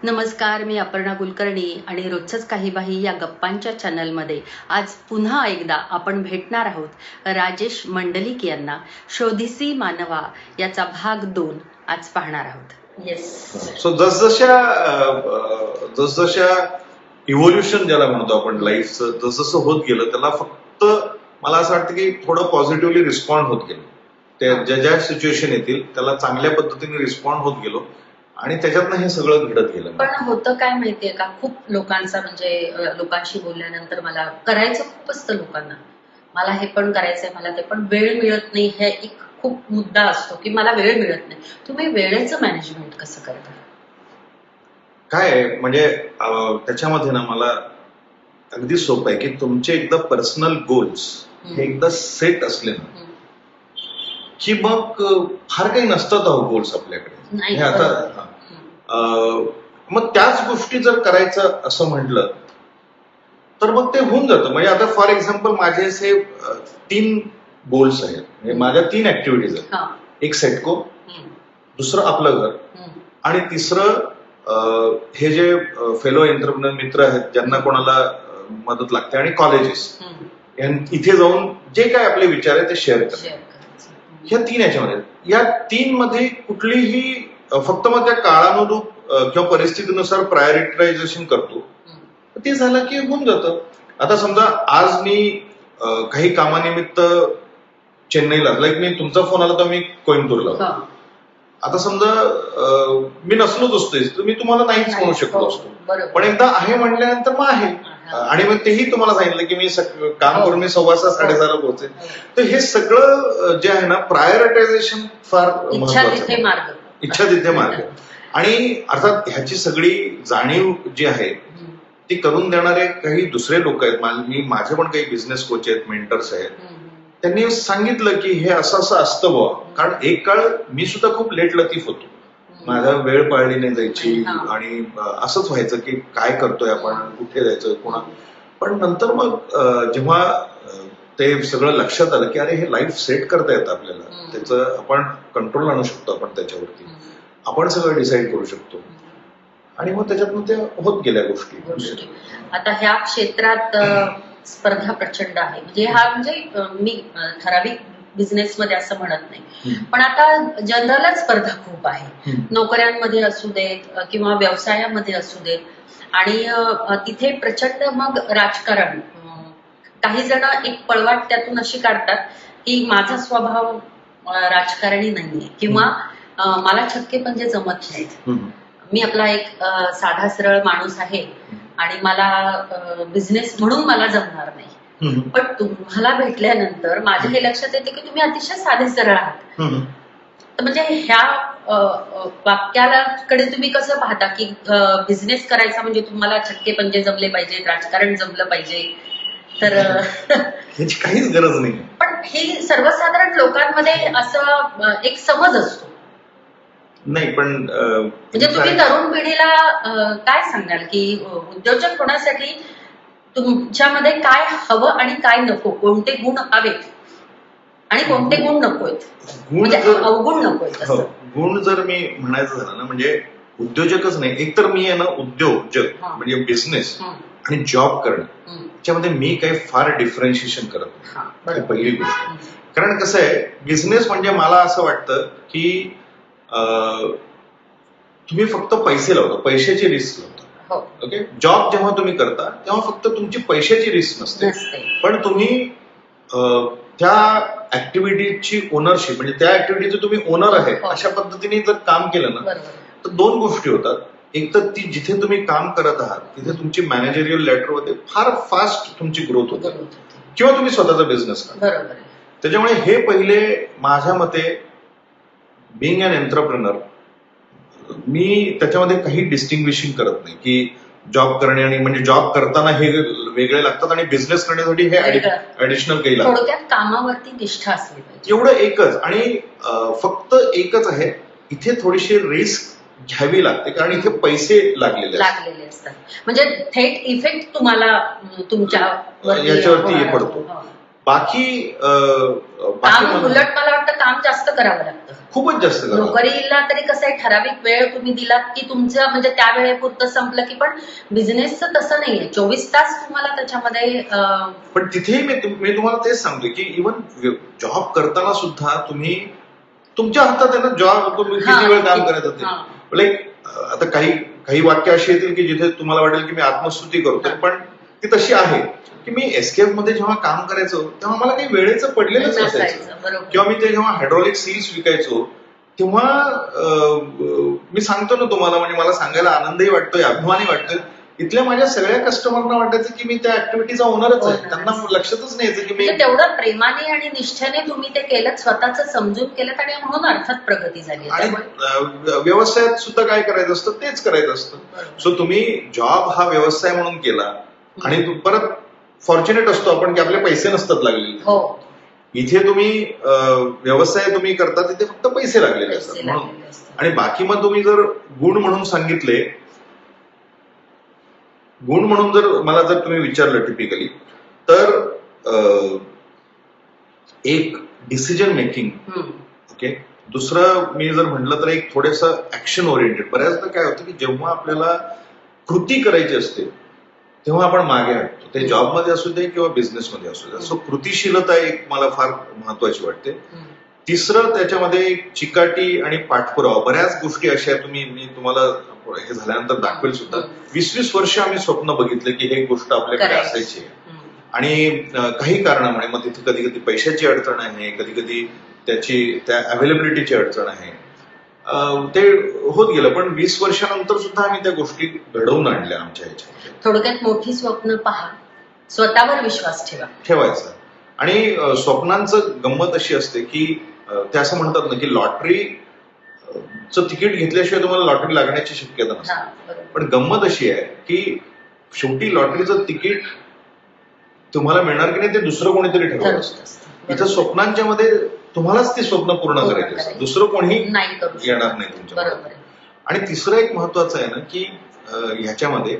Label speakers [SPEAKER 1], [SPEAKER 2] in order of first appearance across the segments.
[SPEAKER 1] नमस्कार, मी अपर्णा कुलकर्णी आणि रोजचंच काही बाही या गप्पांच्या चॅनलमध्ये आज पुन्हा एकदा आपण भेटणार आहोत राजेश मंडलिक यांना. शोधिसी मानवा याचा भाग 2 आज पाहणार आहोत. येस.
[SPEAKER 2] सो जसजशा इव्होल्युशन ज्याला म्हणतो आपण लाईफचं जसं होत गेलं त्याला फक्त मला असं वाटतं की थोडं पॉझिटिव्हली रिस्पॉन्ड होत गेलो. ज्या ज्या सिच्युएशन येतील त्याला चांगल्या पद्धतीने रिस्पॉन्ड होत गेलो आणि त्याच्यातनं हे सगळं घडत गेलं.
[SPEAKER 1] पण होतं काय माहितीये का, खूप लोकांचा म्हणजे लोकांशी बोलल्यानंतर मला करायचं खूप असतं लोकांना, मला हे पण करायचंय, मला ते पण वेळ मिळत नाही, हे एक खूप मुद्दा असतो की मला वेळ मिळत नाही. तुम्ही वेळेचं मॅनेजमेंट कसं करता?
[SPEAKER 2] काय म्हणजे त्याच्यामध्ये ना मला अगदी सोपं आहे की तुमचे एकदा पर्सनल गोल्स हे एकदा सेट असले ना की मग फार काही नसतात गोल्स आपल्याकडे. हे आता मग त्याच गोष्टी जर करायचं असं म्हटलं तर मग ते होऊन जातं. म्हणजे आता फॉर एक्झाम्पल माझे असे 3 गोल्स आहेत, म्हणजे माझ्या 3 ऍक्टिव्हिटीज आहेत. एक सेटको, दुसरं आपलं घर आणि तिसरं हे जे फेलो एंटरप्रेन्योर मित्र आहेत ज्यांना कोणाला मदत लागते आणि कॉलेजेस इथे जाऊन जे काय आपले विचार आहे ते शेअर करतात. ह्या 3 याच्यामध्ये या 3 मध्ये कुठलीही फक्त मग त्या काळानुरूप किंवा परिस्थितीनुसार प्रायोरिटायझेशन करतो, ते झालं की होऊन जातं. आता समजा आज मी काही कामानिमित्त चेन्नईला, लाईक मी तुमचा फोन आला तर मी कोइंबतूरला, आता समजा मी नसलोच असतो तर मी तुम्हाला नाहीच म्हणू शकलो असतो, पण एकदा आहे म्हटल्यानंतर मग आहे. आणि मग तेही तुम्हाला सांगितलं की मी काम करून मी 6:15 6:30 पोहोचेल. तर हे सगळं जे आहे ना प्रायोरिटायझेशन फार महत्वाचं. इच्छा तिथे मार्ग. आणि अर्थात ह्याची सगळी जाणीव जी आहे ती करून देणारे काही दुसरे लोक आहेत. माझे पण काही बिझनेस कोच आहेत, मेंटर्स आहेत. त्यांनी सांगितलं की हे असं असं असतं बुवा. कारण एक काळ मी सुद्धा खूप लेट लतीफ होतो, माझा वेळ पाळली नाही जायची आणि असंच व्हायचं की काय करतोय आपण, कुठे जायचं, कोणा. पण नंतर मग जेव्हा ते सगळं लक्षात आलं की अरे हे लाईफ सेट करता येतं आपल्याला, त्याचं आपण कंट्रोल आणू शकतो, आपण त्याच्यावरती आपण सगळं डिसाईड करू शकतो आणि मग त्याच्यातून ते होत गेल्या गोष्टी.
[SPEAKER 1] आता ह्या क्षेत्रात स्पर्धा प्रचंड आहे. म्हणजे हा म्हणजे मी ठराविक बिझनेस मध्ये असं म्हणत नाही, पण आता जनरलच स्पर्धा खूप आहे. नोकऱ्यांमध्ये असू देत किंवा व्यवसायामध्ये असू देत. आणि तिथे प्रचंड मग राजकारण, काही जण एक पळवाट त्यातून अशी काढतात की माझा स्वभाव राजकारणी नाहीये किंवा मला छक्के पंजे जमत नाहीत, मी आपला एक साधा सरळ माणूस आहे आणि मला बिझनेस म्हणून मला जमणार नाही. पण तुम्हाला भेटल्यानंतर माझ्या हे लक्षात येते की तुम्ही अतिशय साधे सरळ आहात. तर म्हणजे ह्या वाक्याकडे तुम्ही कसं पाहता की बिझनेस करायचा म्हणजे तुम्हाला छक्के पंजे जमले पाहिजेत, राजकारण जमलं पाहिजे, तर
[SPEAKER 2] ह्याची काहीच गरज नाही.
[SPEAKER 1] पण हे सर्वसाधारण लोकांमध्ये असं एक समज असतो.
[SPEAKER 2] नाही पण
[SPEAKER 1] म्हणजे तुम्ही तरुण पिढीला काय सांगाल की उद्योजक होण्यासाठी तुमच्यामध्ये काय हवं आणि काय नको, कोणते गुण हवेत आणि कोणते गुण नकोत, म्हणजे अवगुण नकोत?
[SPEAKER 2] गुण जर मी म्हणायचं झालं ना, म्हणजे उद्योजकच नाही, एकतर मी आहे ना उद्योजक म्हणजे बिझनेस आणि जॉब करणं त्याच्यामध्ये मी काही फार डिफरन्शिएशन करत नाही, पहिली गोष्ट. कारण कसं आहे, बिझनेस म्हणजे मला असं वाटतं की तुम्ही फक्त पैसे लावता, पैशाची रिस्क लावता. ओके. जॉब जेव्हा तुम्ही करता तेव्हा फक्त तुमची पैशाची रिस्क नसते, पण तुम्ही त्या ऍक्टिव्हिटीची ओनरशिप, म्हणजे त्या ऍक्टिव्हिटीचे तुम्ही ओनर आहे अशा पद्धतीने जर काम केलं ना तर 2 गोष्टी होतात. एक तर ती जिथे तुम्ही काम करत आहात तिथे तुमची मॅनेजरियल लेटरमध्ये फार फास्ट तुमची ग्रोथ होते किंवा तुम्ही स्वतःचा बिझनेस करता. त्याच्यामुळे हे पहिले माझ्या मते बिंग अन एंटरप्रेनर, मी त्याच्यामध्ये काही डिस्टिंग्विशिंग करत नाही की जॉब करणे आणि म्हणजे जॉब करताना हे वेगळे लागतात आणि बिझनेस करण्यासाठी हे ऍडिशनल काही लागतं.
[SPEAKER 1] थोडक्यात कामावरती निष्ठा असली पाहिजे,
[SPEAKER 2] एवढं एकच. आणि फक्त एकच आहे, इथे थोडीशी रिस्क घ्यावी लागते कारण इथे पैसे लागलेले
[SPEAKER 1] असतात. म्हणजे थेट इफेक्ट तुम्हाला तुमच्या
[SPEAKER 2] याच्यावरती पडतो. बाकी
[SPEAKER 1] काम उलट मला वाटतं काम जास्त करावं लागतं.
[SPEAKER 2] खूपच जास्त करावं.
[SPEAKER 1] नोकरीला तरी कसं आहे, ठराविक वेळ तुम्ही दिलात की तुमचं म्हणजे त्या वेळेपुरतं संपलं की, पण बिझनेसचं तसं नाहीये, 24 तास तुम्हाला त्याच्यामध्ये
[SPEAKER 2] पण तिथेही मी तुम्हाला तेच सांगतोय की इव्हन जॉब करताना सुद्धा तुम्ही तुमच्या हातात आहे ना जॉब, तुम्ही किती वेळ काम करायचं ते. लाईक आता काही वाक्य अशी येतील की जिथे तुम्हाला वाटेल की मी आत्मस्तुती करतोय, पण ती तशी आहे की मी एसकेएफ मध्ये जेव्हा काम करायचो तेव्हा मला काही वेळेचं पडलेलंच नसायचं. किंवा मी ते जेव्हा हायड्रॉलिक सील्स विकायचो तेव्हा मी सांगतो ना तुम्हाला, म्हणजे मला सांगायला आनंदही वाटतोय, अभिमानही वाटतोय. इथल्या माझ्या सगळ्या कस्टमरना वाटायचं की मी त्या ऍक्टिव्हिटीचा ओनरच आहे. त्यांना लक्षातच नाही यायचं की मी
[SPEAKER 1] तेवढं प्रेमाने आणि निष्ठेने तुम्ही ते केलं, स्वतःच समजून केलं, आणि म्हणून अर्थात प्रगती झाली.
[SPEAKER 2] आणि व्यवसायात सुद्धा काय करायचं असतं तेच करायचं असतं. सो तुम्ही जॉब हा व्यवसाय म्हणून केला आणि परत फॉर्च्युनेट असतो आपण की आपले पैसे नसतात लागलेले.
[SPEAKER 1] हो,
[SPEAKER 2] इथे तुम्ही व्यवसाय तुम्ही करता तिथे फक्त पैसे लागलेले असतात म्हणून. आणि बाकी मग तुम्ही जर गुण म्हणून सांगितले, गुण म्हणून जर मला जर तुम्ही विचारलं टिपिकली, तर एक डिसिजन मेकिंग, ओके. दुसरं मी जर म्हटलं तर एक थोडंसं ऍक्शन ओरिएंटेड. बऱ्याचदा काय होतं की जेव्हा आपल्याला कृती करायची असते तेव्हा आपण मागे हटतो, ते जॉबमध्ये असू दे किंवा बिझनेसमध्ये असू दे. सो कृतीशीलता एक मला फार महत्वाची वाटते. तिसरं त्याच्यामध्ये चिकाटी आणि पाठपुरावा. बऱ्याच गोष्टी अशा मी तुम्हाला हे झाल्यानंतर दाखवेल सुद्धा. 20-20 वर्ष आम्ही स्वप्न बघितले की हे गोष्ट आपल्याकडे असायची, आणि काही कारणामुळे मग तिथे कधी कधी पैशाची अडचण आहे, कधी कधी त्या अवेलेबिलिटीची अडचण आहे, ते होत गेलं. पण 20 वर्षानंतर सुद्धा आम्ही त्या गोष्टी घडवून आणल्या आमच्या ह्याच्यामध्ये.
[SPEAKER 1] थोडक्यात मोठी स्वप्न पहा, स्वतःवर विश्वास
[SPEAKER 2] ठेवायचा. आणि स्वप्नांचं गंमत अशी असते की ते असं म्हणतात ना की लॉटरीचं तिकीट घेतल्याशिवाय तुम्हाला लॉटरी लागण्याची शक्यता नसते. पण गंमत अशी आहे की शेवटी लॉटरीचं तिकीट तुम्हाला मिळणार की नाही ते दुसरं कोणीतरी ठरवत असतं. इथं स्वप्नांच्या मध्ये तुम्हालाच ती स्वप्न पूर्ण करायची असतात, दुसरं कोणी येणार नाही तुमच्या. आणि तिसरं एक महत्वाचं आहे ना की ह्याच्यामध्ये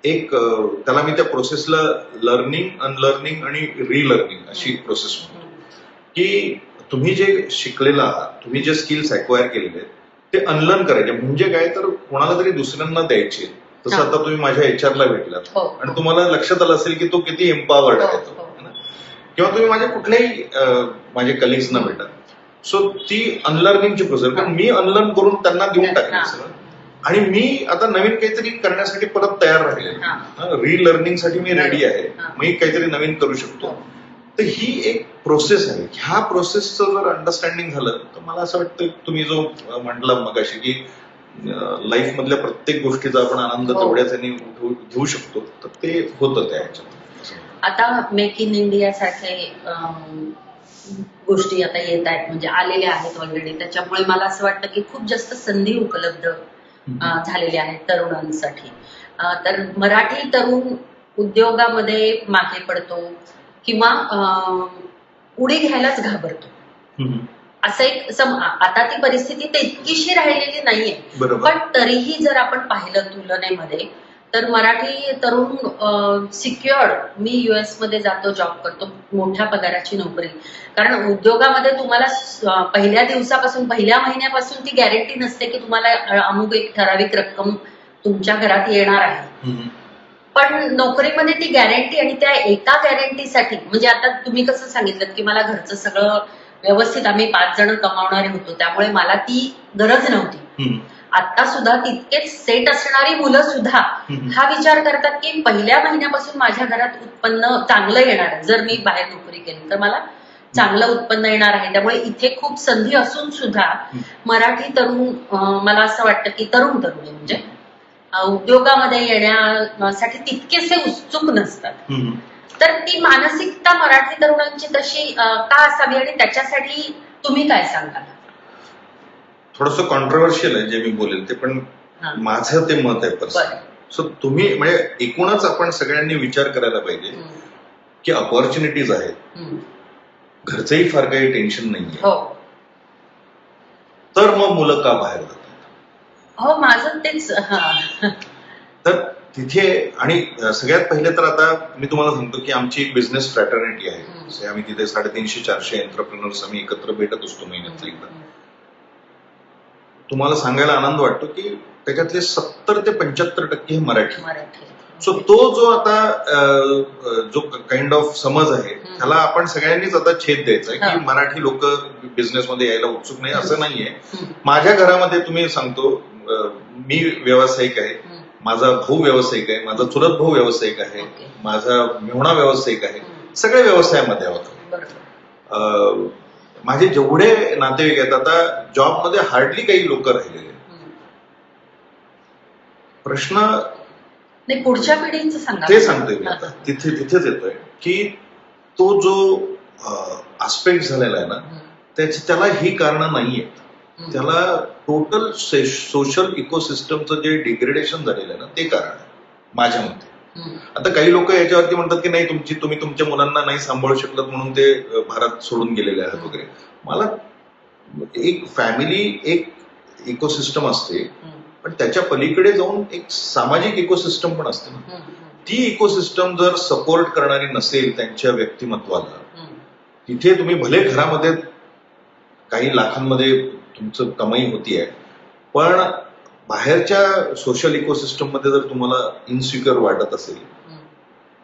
[SPEAKER 2] एक त्याला मी त्या प्रोसेसला लर्निंग, अनलर्निंग आणि रिलर्निंग अशी प्रोसेस म्हणतो. की तुम्ही जे शिकलेला आहात, तुम्ही जे स्किल्स अक्वायर केलेले आहेत ते अनलर्न करायचे. म्हणजे काय तर कोणाला तरी दुसऱ्यांना द्यायचे. तसं आता तुम्ही माझ्या एचआरला भेटलात आणि तुम्हाला लक्षात आलं असेल की तो किती एम्पॉवर्ड आहे तो, किंवा तुम्ही माझ्या कुठल्याही माझे कलिग्सना भेटा. सो ती अनलर्निंगची प्रोसेस, कारण मी अनलर्न करून त्यांना देऊन टाकले सगळं, आणि मी आता नवीन काहीतरी करण्यासाठी परत तयार राहिले. रिलर्निंगसाठी मी रेडी आहे, मी काहीतरी नवीन करू शकतो. तर ही एक प्रोसेस आहे. ह्या प्रोसेसचं जर अंडरस्टँडिंग झालं तर मला असं वाटतं तुम्ही जो म्हटला मगाशी की लाईफ मधल्या प्रत्येक गोष्टीचा आपण आनंद तेवढ्याच घेऊ शकतो, तर ते होतं त्या ह्याच्यामध्ये.
[SPEAKER 1] आता मेक इन इंडिया सारखे गोष्टी आता येत आहेत, म्हणजे आलेल्या आहेत ऑलरेडी. त्याच्यामुळे मला असं वाटतं की खूप जास्त संधी उपलब्ध झालेल्या आहेत तरुणांसाठी. तर मराठी तरुण उद्योगामध्ये मागे पडतो किंवा उडी घ्यायलाच घाबरतो, असं एक आता ती परिस्थिती तितकीशी राहिलेली नाहीये. पण तरीही जर आपण पाहिलं तुलनेमध्ये, तर मराठी तरुण सिक्युअर्ड, मी युएस मध्ये जातो, जॉब करतो, मोठ्या पगाराची नोकरी. कारण उद्योगामध्ये तुम्हाला पहिल्या दिवसापासून, पहिल्या महिन्यापासून ती गॅरंटी नसते की तुम्हाला अमुक एक ठराविक रक्कम तुमच्या घरात येणार आहे. पण नोकरीमध्ये ती गॅरंटी, आणि त्या एका गॅरंटीसाठी, म्हणजे आता तुम्ही कसं सांगितलं की मला घरचं सगळं व्यवस्थित, आम्ही 5 जण कमावणारे होतो, त्यामुळे मला ती गरज नव्हती. आता सुद्धा तितकेच सेट असणारी मुलं सुद्धा हा विचार करतात की पहिल्या महिन्यापासून माझ्या घरात उत्पन्न चांगलं येणार आहे, जर मी बाहेर नोकरी केली तर मला चांगलं उत्पन्न येणार आहे. त्यामुळे इथे खूप संधी असून सुद्धा मराठी तरुण, मला असं वाटतं की तरुण म्हणजे उद्योगामध्ये येण्यासाठी तितकेसे उत्सुक नसतात. तर ती मानसिकता मराठी तरुणांची तशी का असावी, आणि त्याच्यासाठी तुम्ही काय सांगाल?
[SPEAKER 2] थोडंसं कॉन्ट्रोवर्शियल आहे जे मी बोलेल ते, पण माझं ते मत आहे पर्सनल. सो तुम्ही म्हणजे एकूणच आपण सगळ्यांनी विचार करायला पाहिजे की अपॉर्च्युनिटीज आहेत, घरचंही फार काही टेन्शन नाहीये, तर मग मुलं का बाहेर जातात?
[SPEAKER 1] हो, माझं तेच.
[SPEAKER 2] तर तिथे आणि सगळ्यात पहिले तर आता मी तुम्हाला सांगतो की आमची एक बिझनेस फ्रॅटर्निटी आहे. जसे आम्ही तिथे 350-400 एंटरप्रेनर्स आम्ही एकत्र भेटत असतो महिन्यातला एकदा. तुम्हाला सांगायला आनंद वाटतो की त्याच्यातले 70 ते 75% हे मराठी. सो तो जो आता जो काइंड ऑफ समज आहे त्याला आपण सगळ्यांनीच आता छेद द्यायचा आहे की मराठी लोक बिझनेसमध्ये यायला उत्सुक नाही असं नाहीये. माझ्या घरामध्ये तुम्ही सांगतो मी व्यावसायिक आहे, माझा भाऊ व्यावसायिक आहे, माझा चुलत भाऊ व्यावसायिक आहे, माझा मेहुणा व्यावसायिक आहे, सगळे व्यवसायामध्ये आहोत. माझे जेवढे नातेवाईक आहेत आता जॉबमध्ये हार्डली काही लोक राहिलेले. प्रश्न
[SPEAKER 1] नाही पुढच्या पिढीचं सांगा
[SPEAKER 2] ते सांगतोय मी आता तिथेच येतोय की तो जो आस्पेक्ट झालेला आहे ना त्याला ही कारणं नाहीयेत. त्याला टोटल सोशल इकोसिस्टमचं जे डिग्रेडेशन झालेलं आहे ना ते कारण आहे माझ्या मते. आता काही लोक याच्यावरती म्हणतात की नाही तुम्ही तुमच्या मुलांना नाही सांभाळू शकलात म्हणून ते भारत सोडून गेलेले आहेत वगैरे. मला एक फॅमिली एक इकोसिस्टम असते पण त्याच्या पलीकडे जाऊन एक सामाजिक इकोसिस्टम पण असते ना. ती इकोसिस्टम जर सपोर्ट करणारी नसेल त्यांच्या व्यक्तिमत्वाला तिथे तुम्ही भले घरामध्ये काही लाखांमध्ये तुमचं कमाई होतीये पण बाहेरच्या सोशल इकोसिस्टम मध्ये जर तुम्हाला इन्सिक्युअर वाटत असेल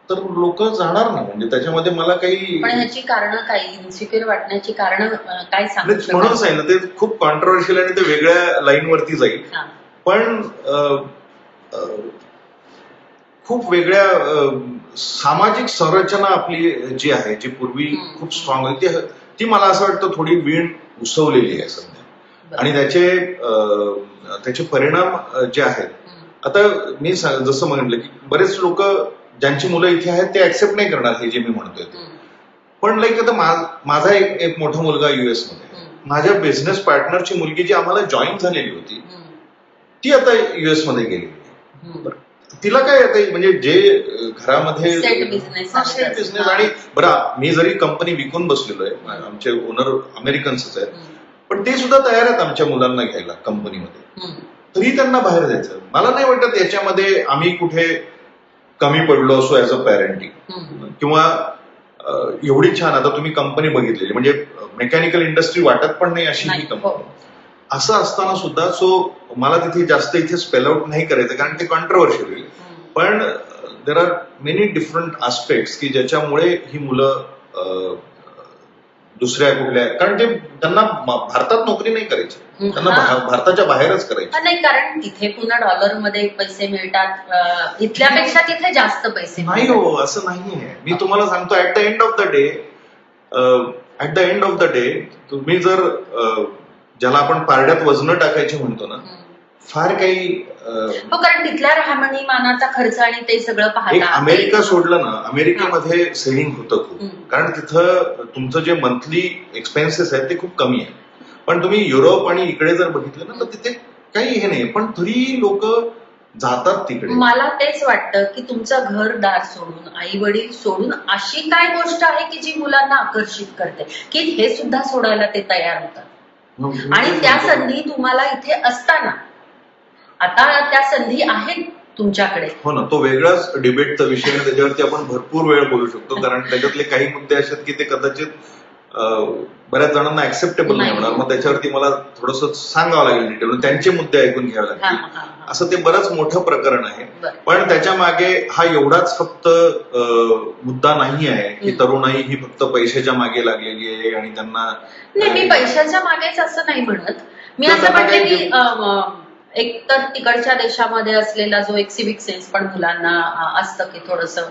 [SPEAKER 2] तर लोक जाणार ना. म्हणजे त्याच्यामध्ये मला काही
[SPEAKER 1] पण ह्याची कारण काय इन्सिक्युअर वाटण्याची कारण काय सांगू
[SPEAKER 2] म्हणून सांगितलं ते खूप कॉन्ट्रोवर्शियल आणि ते वेगळ्या लाईनवरती जाईल. पण खूप वेगळ्या सामाजिक संरचना आपली जी आहे जी पूर्वी खूप स्ट्रॉंग होती ती मला असं वाटतं थोडी वीण उसवलेली आहे सध्या. आणि त्याचे परिणाम जे आहेत आता मी जसं म्हटलं की बरेच लोक ज्यांची मुलं इथे आहेत ते ऍक्सेप्ट नाही करणार हे जे मी म्हणतोय ते. पण लाईक आता माझा एक मोठा मुलगा US मध्ये, माझ्या बिझनेस पार्टनरची मुलगी जी आम्हाला जॉईन झालेली होती ती आता US मध्ये गेली. तिला काय आता म्हणजे जे घरामध्ये
[SPEAKER 1] सेट बिझनेस
[SPEAKER 2] आणि बरं मी जरी कंपनी विकून बसलेलो आहे, आमचे ओनर अमेरिकन्सच आहेत पण ते सुद्धा तयार आहेत आमच्या मुलांना घ्यायला कंपनीमध्ये, तरी त्यांना बाहेर जायचं. मला नाही वाटत याच्यामध्ये आम्ही कुठे कमी पडलो असो ऍज अ पॅरेंटिंग किंवा एवढी छान आता तुम्ही कंपनी बघितलेली म्हणजे मेकॅनिकल इंडस्ट्री वाटत पण नाही अशी ही कंपनी. असं असताना सुद्धा सो मला तिथे जास्त इथे स्पेल आउट नाही करायचं कारण ते कॉन्ट्रोवर्शियल होईल. पण there are many different aspects की ज्याच्यामुळे ही मुलं दुसऱ्या कुठल्या कारण ते त्यांना भारतात नोकरी नाही करायची, त्यांना भारताच्या बाहेरच करायची.
[SPEAKER 1] नाही कारण तिथे पुन्हा डॉलरमध्ये पैसे मिळतात, इथल्यापेक्षा तिथे जास्त पैसे
[SPEAKER 2] नाही. हो असं नाहीये. मी तुम्हाला सांगतो at the end of the day तुम्ही जर ज्याला आपण पारड्यात वजन टाकायचे म्हणतो ना फार काही
[SPEAKER 1] कारण तिथल्या राहणीमानाचा खर्च आणि ते सगळं पाहता
[SPEAKER 2] अमेरिका सोडलं ना अमेरिकेमध्ये सेव्हिंग होतं खूप कारण तिथं तुमचं जे मंथली एक्सपेन्सेस आहेत ते खूप कमी आहे. पण तुम्ही युरोप आणि इकडे जर बघितलं ना तर तिथे काही हे नाही पण तरी लोक जातात तिकडे.
[SPEAKER 1] मला तेच वाटतं की तुमचं घरदार सोडून आई वडील सोडून अशी काय गोष्ट आहे की जी मुलांना आकर्षित करते की हे सुद्धा सोडायला ते तयार होतात. आणि त्या संधी तुम्हाला इथे असताना आता त्या संधी आहेत तुमच्याकडे.
[SPEAKER 2] हो ना, तो वेगळाच डिबेटचा विषय आहे, त्याच्यावरती आपण भरपूर वेळ बोलू शकतो कारण त्याच्यातले काही मुद्दे असे आहेत की ते कदाचित बऱ्याच जणांना ऍक्सेप्टेबल नाही होणार. मग त्याच्यावरती मला थोडंसं सांगावं लागेल डिटेल, त्यांचे मुद्दे ऐकून घ्यावे लागतील. असं ते बरंच मोठं प्रकरण आहे. पण त्याच्या मागे हा एवढाच फक्त मुद्दा नाही आहे की तरुणाई ही फक्त पैशाच्या मागे लागलेली आहे आणि त्यांना
[SPEAKER 1] नाही. मी पैशाच्या मागेच असं नाही म्हणत. मी असं म्हणते की एक तर तिकडच्या देशामध्ये असलेला जो एक सिव्हिक सेन्स पण मुलांना असतं की थोडंसं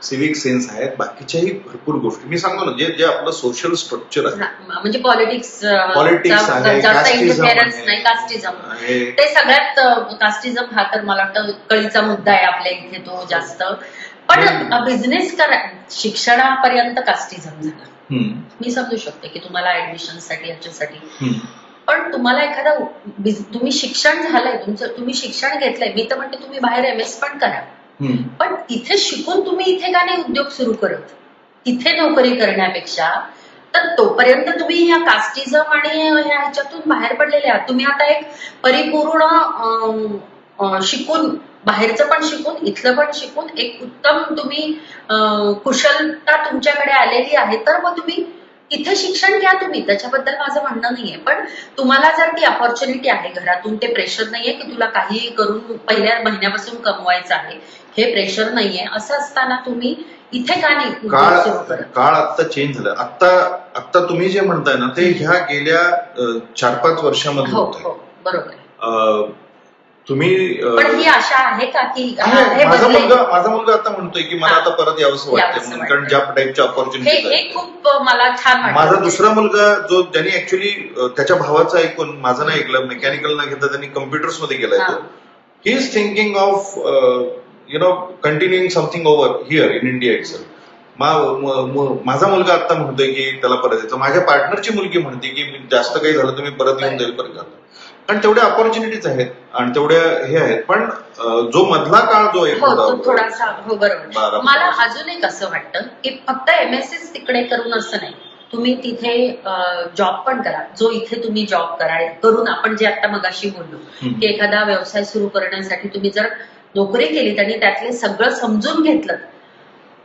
[SPEAKER 2] सिव्हिक सेन्स आहेत. बाकीच्याही भरपूर गोष्टी मी सांगतो ना जे आपलं सोशल स्ट्रक्चर आहे
[SPEAKER 1] म्हणजे पॉलिटिक्स
[SPEAKER 2] आहे,
[SPEAKER 1] जास्त इंटरफेरन्स नाही, कास्टिझम ते सगळ्यात कास्टिझम हा तर मला वाटतं कळीचा मुद्दा आहे आपल्या इथे तो जास्त. पण बिझनेस शिक्षणापर्यंत कास्टिझम झाला. मी समजू शकते की तुम्हाला ऍडमिशनसाठी याच्यासाठी पण तुम्हाला एखादा तुम्ही शिक्षण झालंय तुमचं, तुम्ही शिक्षण घेतलंय, मी तर म्हणते तुम्ही बाहेर MS पण करा पण इथे शिकून तुम्ही इथे का नाही उद्योग सुरू करत इथे नोकरी करण्यापेक्षा. तर तोपर्यंत तुम्ही ह्या कास्टिझम आणि ह्याच्यातून बाहेर पडलेले आहात. तुम्ही आता एक परिपूर्ण शिकून बाहेरचं पण शिकून इथलं पण शिकून एक उत्तम तुम्ही कुशलता तुमच्याकडे आलेली आहे, तर मग तुम्ही इथे शिक्षण घ्या तुम्ही, त्याच्याबद्दल माझं म्हणणं नाहीये. पण तुम्हाला जर ती अपॉर्च्युनिटी आहे, घरातून ते प्रेशर नाहीये की तुला काही करून पहिल्या महिन्यापासून कमवायचं आहे, हे प्रेशर नाहीये, असं असताना तुम्ही इथे का नाही उद्योग सुरू करत?
[SPEAKER 2] काळ आता चेंज झाला. आता तुम्ही जे म्हणताय ना ते ह्या गेल्या 4-5 वर्षामध्ये
[SPEAKER 1] हो
[SPEAKER 2] होतंय.
[SPEAKER 1] हो बरोबर आहे.
[SPEAKER 2] तुम्ही
[SPEAKER 1] पण ही आशा आहे का की
[SPEAKER 2] आहे.
[SPEAKER 1] हे बदलेल?
[SPEAKER 2] माझा मुलगा आता म्हणतोय की मला
[SPEAKER 1] हा.
[SPEAKER 2] आता परत यावंसं वाटतंय
[SPEAKER 1] यावंसं
[SPEAKER 2] म्हणून, कारण
[SPEAKER 1] वाटतंय.
[SPEAKER 2] ज्या टाईपच्या
[SPEAKER 1] हे
[SPEAKER 2] ऑपॉर्च्युनिटी
[SPEAKER 1] खूप मला छान वाटलं.
[SPEAKER 2] माझा दुसरा मुलगा जो ज्यांनी ऍक्च्युली त्याच्या भावाचं ऐकून माझं नाही ऐकलं, मेकॅनिकल न घेता त्यांनी कम्प्युटर्स मध्ये गेलाय तो. He is thinking of कंटिन्युइंग something over here in India itself. माझा मुलगा आता म्हणतोय की त्याला परत यायचं. माझ्या पार्टनरची मुलगी म्हणते की जास्त काही झालं तुम्ही परत येऊन जाईल परत जातो. कारण तेवढ्या ऑपॉर्च्युनिटीज आहेत आणि तेवढ्या हे आहेत. पण जो मधला काळ जो एक
[SPEAKER 1] हो तो
[SPEAKER 2] होता,
[SPEAKER 1] थोडासा हो बरोबर.
[SPEAKER 2] 12
[SPEAKER 1] मला अजून एक असं वाटतं की फक्त MSc तिकडे करून असं नाही, तुम्ही तिथे जॉब पण करा. जो इथे तुम्ही जॉब करून आपण जे आता मगाशी बोललो की एखादा व्यवसाय सुरू करण्यासाठी तुम्ही जर नोकरी केलीत आणि त्यातले सगळं समजून घेतलं,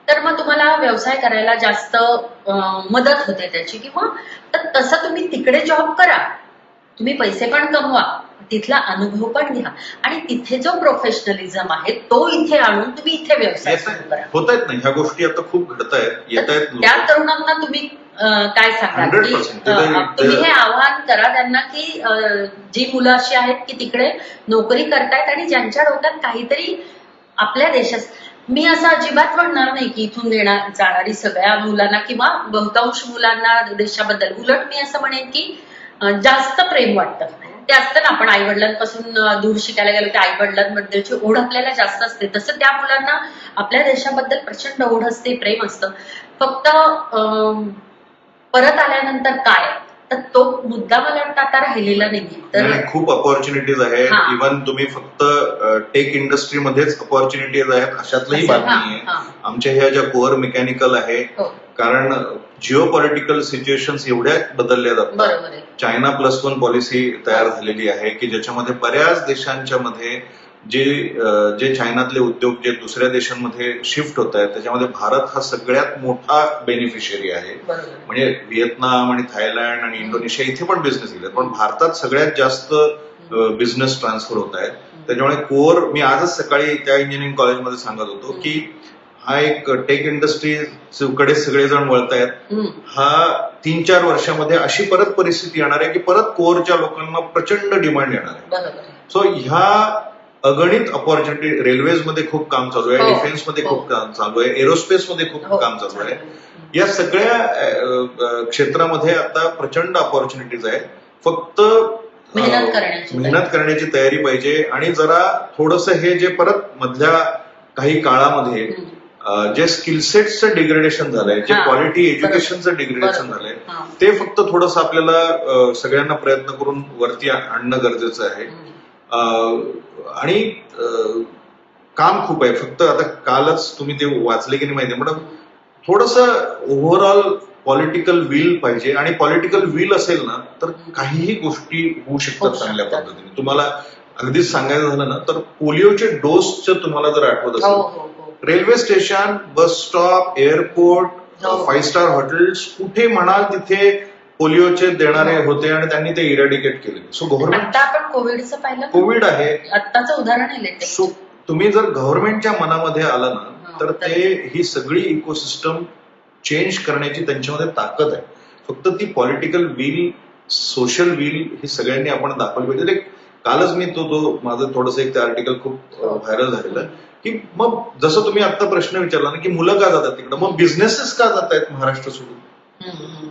[SPEAKER 1] तर मग तुम्हाला व्यवसाय करायला जास्त मदत होते त्याची. किंवा तर तसं तुम्ही तिकडे जॉब करा, तुम्ही पैसे पण कमवा, तिथला अनुभव पण घ्या आणि तिथे जो प्रोफेशनलिझम आहे तो इथे आणून तुम्ही इथे व्यवसाय सुरू करा.
[SPEAKER 2] होत आहेत नाही ह्या गोष्टी आता खूप घडतायत, येत आहेत.
[SPEAKER 1] त्या तरुणांना तुम्ही काय सांगाल की
[SPEAKER 2] 100%
[SPEAKER 1] तुम्ही हे आवाहन करा त्यांना की जी मुलं अशी आहेत की तिकडे नोकरी करतायत आणि ज्यांच्या डोक्यात काहीतरी आपल्या देशात, मी असं अजिबात म्हणणार नाही की इथून जाणारी सगळ्या मुलांना किंवा बहुतांश मुलांना देशाबद्दल, उलट मी असं म्हणेन की जास्त प्रेम वाटतं. ते असतं ना, आपण आई वडिलांपासून दूर शिकायला गेलो की आई वडिलांबद्दलची ओढ आपल्याला जास्त असते, तसं त्या मुलांना आपल्या देशाबद्दल प्रचंड ओढ असते, प्रेम असतं. फक्त परत आल्यानंतर काय, तर तो मुद्दा मला वाटतं आता राहिलेला नाहीये. तर
[SPEAKER 2] खूप ऑपॉर्च्युनिटीज आहेत. इव्हन तुम्ही फक्त टेक इंडस्ट्रीमध्येच ऑपॉर्च्युनिटीज आहेत अशातलंही बात नाहीये. आमच्या ह्या ज्या कोअर मेकॅनिकल आहे, कारण जिओ पॉलिटिकल सिच्युएशन्स एवढ्या बदलल्या जातात. चायना +1 पॉलिसी तयार झालेली आहे की ज्याच्यामध्ये बऱ्याच देशांच्या मध्ये जे चायनातले उद्योग जे दुसऱ्या देशांमध्ये शिफ्ट होत आहेत, त्याच्यामध्ये भारत हा सगळ्यात मोठा बेनिफिशियरी आहे. म्हणजे व्हिएतनाम आणि थायलंड आणि इंडोनेशिया इथे पण बिझनेस गेले, पण भारतात सगळ्यात जास्त बिझनेस ट्रान्सफर होत आहेत. त्याच्यामुळे कोअर, मी आजच सकाळी त्या इंजिनिअरिंग कॉलेजमध्ये सांगत होतो की हा एक टेक इंडस्ट्रीकडे सगळेजण वळतायत. हा 3-4 वर्षामध्ये अशी परत परिस्थिती येणार आहे की परत कोअरच्या लोकांना प्रचंड डिमांड येणार आहे. सो ह्या अगणित ऑपॉर्च्युनिटी, रेल्वेजमध्ये खूप काम चालू आहे, डिफेन्समध्ये खूप काम चालू आहे, एरोस्पेसमध्ये खूप काम चालू आहे. या सगळ्या क्षेत्रामध्ये आता प्रचंड ऑपॉर्च्युनिटीज आहेत. फक्त मेहनत करण्याची तयारी पाहिजे. आणि जरा थोडंसं हे जे परत मधल्या काही काळामध्ये जे स्किलसेटचं डिग्रेडेशन झालंय, जे क्वालिटी एज्युकेशनचं डिग्रेडेशन झालंय, ते फक्त थोडंसं आपल्याला सगळ्यांना प्रयत्न करून वरती आणणं गरजेचं आहे. आणि काम खूप आहे. फक्त आता कालच तुम्ही ते वाचले की नाही माहिती, पण थोडंसं ओव्हरऑल पॉलिटिकल विल पाहिजे. आणि पॉलिटिकल विल असेल ना तर काहीही गोष्टी होऊ शकतात चांगल्या पद्धतीने. तुम्हाला अगदीच सांगायचं झालं ना तर पोलिओचे डोसचं तुम्हाला जर आठवत असेल, railway station, bus stop, airport, 5 star hotels, कुठे म्हणाल तिथे पोलिओचे देणारे होते आणि त्यांनी ते इरॅडिकेट केले. सो गव्हर्नमेंट,
[SPEAKER 1] आपण कोविडचं पाहिलं,
[SPEAKER 2] कोविड आहे
[SPEAKER 1] आत्ताचं उदाहरण आहे.
[SPEAKER 2] सो तुम्ही जर गव्हर्नमेंटच्या मनामध्ये आलं ना तर ते ही सगळी इकोसिस्टम चेंज करण्याची त्यांच्यामध्ये ताकद आहे. फक्त ती political will, social will he सगळ्यांनी आपण दाखवली पाहिजे. कालच मी तो माझं थोडंसं एक आर्टिकल खूप व्हायरल झालेलं की मग जसं तुम्ही आता प्रश्न विचारला ना की मुलं का जातात तिकडं, मग बिझनेसेस का जात आहेत महाराष्ट्र सोडून,